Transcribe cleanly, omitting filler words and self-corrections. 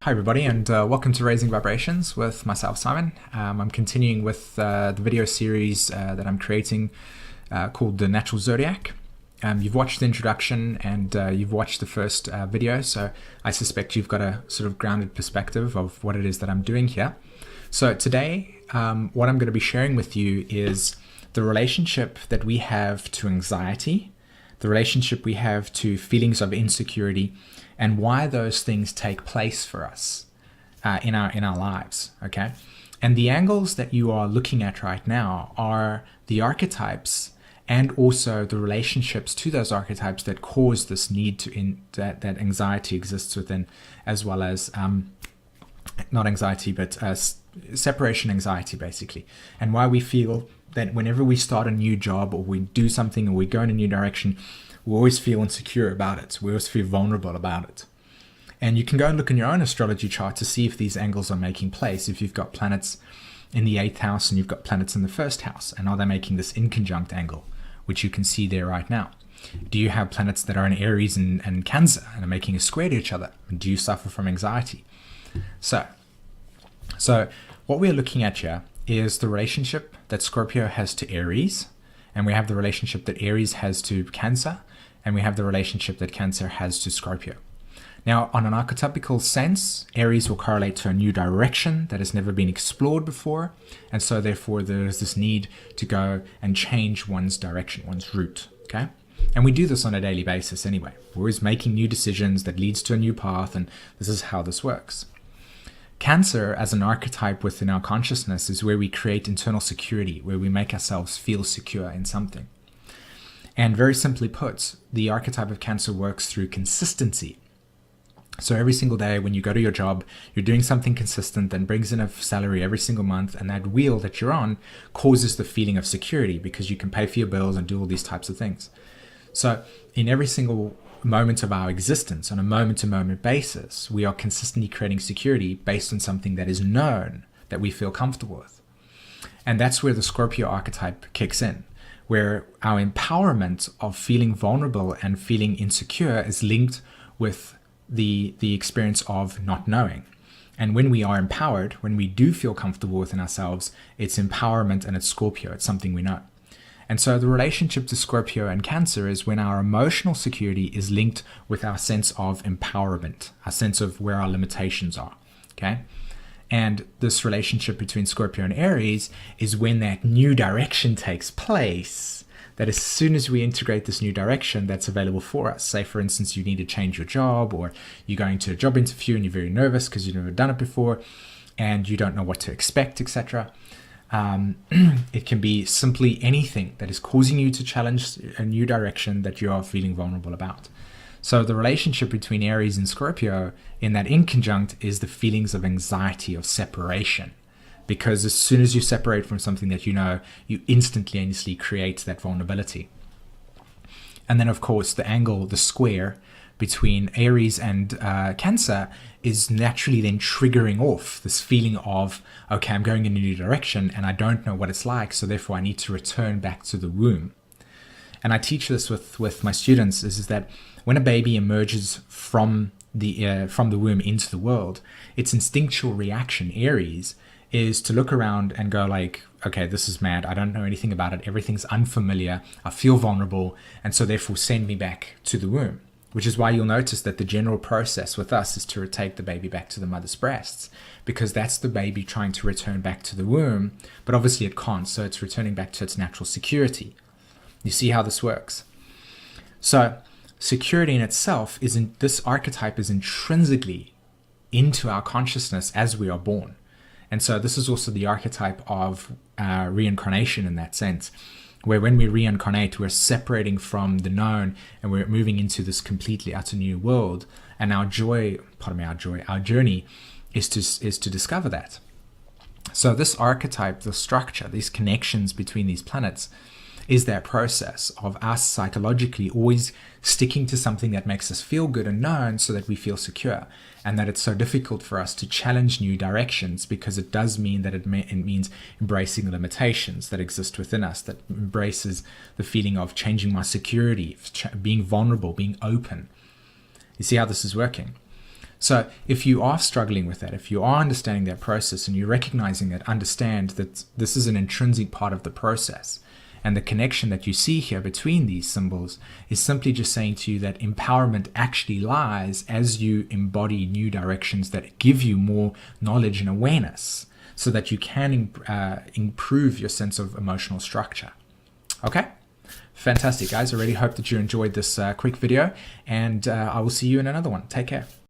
Hi everybody, and welcome to Raising Vibrations with myself, Simon. I'm continuing with the video series that I'm creating called The Natural Zodiac. You've watched the introduction and you've watched the first video, so I suspect you've got a sort of grounded perspective of what it is that I'm doing here. So today, what I'm going to be sharing with you is the relationship that we have to anxiety, the relationship we have to feelings of insecurity, and why those things take place for us in our lives, okay? And the angles that you are looking at right now are the archetypes and also the relationships to those archetypes that cause this need that anxiety exists within, as well as not anxiety, but separation anxiety, basically, and why we feel that whenever we start a new job or we do something or we go in a new direction, we always feel insecure about it. We always feel vulnerable about it. And you can go and look in your own astrology chart to see if these angles are making place. If you've got planets in the 8th house and you've got planets in the 1st house, and are they making this inconjunct angle, which you can see there right now? Do you have planets that are in Aries and Cancer and are making a square to each other? And do you suffer from anxiety? So what we're looking at here is the relationship that Scorpio has to Aries, and we have the relationship that Aries has to Cancer, and we have the relationship that Cancer has to Scorpio. Now, on an archetypical sense, Aries will correlate to a new direction that has never been explored before, and so therefore there's this need to go and change one's direction, one's route, okay? And we do this on a daily basis anyway. We're always making new decisions that leads to a new path, and this is how this works. Cancer, as an archetype within our consciousness, is where we create internal security, where we make ourselves feel secure in something. And very simply put, the archetype of Cancer works through consistency. So every single day when you go to your job, you're doing something consistent that brings in a salary every single month, and that wheel that you're on causes the feeling of security because you can pay for your bills and do all these types of things. So in every single moment of our existence, on a moment-to-moment basis, we are consistently creating security based on something that is known, that we feel comfortable with. And that's where the Scorpio archetype kicks in, where our empowerment of feeling vulnerable and feeling insecure is linked with the experience of not knowing. And when we are empowered, when we do feel comfortable within ourselves, it's empowerment and it's Scorpio, it's something we know. And so the relationship to Scorpio and Cancer is when our emotional security is linked with our sense of empowerment, our sense of where our limitations are, okay? And this relationship between Scorpio and Aries is when that new direction takes place, that as soon as we integrate this new direction that's available for us, say for instance, you need to change your job, or you're going to a job interview and you're very nervous because you've never done it before and you don't know what to expect, etc. It can be simply anything that is causing you to challenge a new direction that you are feeling vulnerable about. So the relationship between Aries and Scorpio in that inconjunct is the feelings of anxiety, of separation. Because as soon as you separate from something that you know, you instantaneously create that vulnerability. And then of course the angle, the square between Aries and Cancer is naturally then triggering off this feeling of, okay, I'm going in a new direction and I don't know what it's like, so therefore I need to return back to the womb. And I teach this with my students, is that when a baby emerges from the womb into the world, its instinctual reaction, Aries, is to look around and go like, okay, this is mad, I don't know anything about it, everything's unfamiliar, I feel vulnerable, and so therefore send me back to the womb. Which is why you'll notice that the general process with us is to take the baby back to the mother's breasts, because that's the baby trying to return back to the womb, but obviously it can't, so it's returning back to its natural security. You see how this works? So security in itself this archetype is intrinsically into our consciousness as we are born. And so this is also the archetype of reincarnation in that sense, where when we reincarnate, we're separating from the known and we're moving into this completely utter new world. And our journey is to discover that. So this archetype, the structure, these connections between these planets is that process of us psychologically always sticking to something that makes us feel good and known so that we feel secure, and that it's so difficult for us to challenge new directions because it does mean that it means embracing the limitations that exist within us, that embraces the feeling of changing my security, being vulnerable, being open. You see how this is working? So if you are struggling with that, if you are understanding that process and you're recognizing that, understand that this is an intrinsic part of the process. And the connection that you see here between these symbols is simply just saying to you that empowerment actually lies as you embody new directions that give you more knowledge and awareness so that you can improve your sense of emotional structure. Okay? Fantastic, guys. I really hope that you enjoyed this quick video, and I will see you in another one. Take care.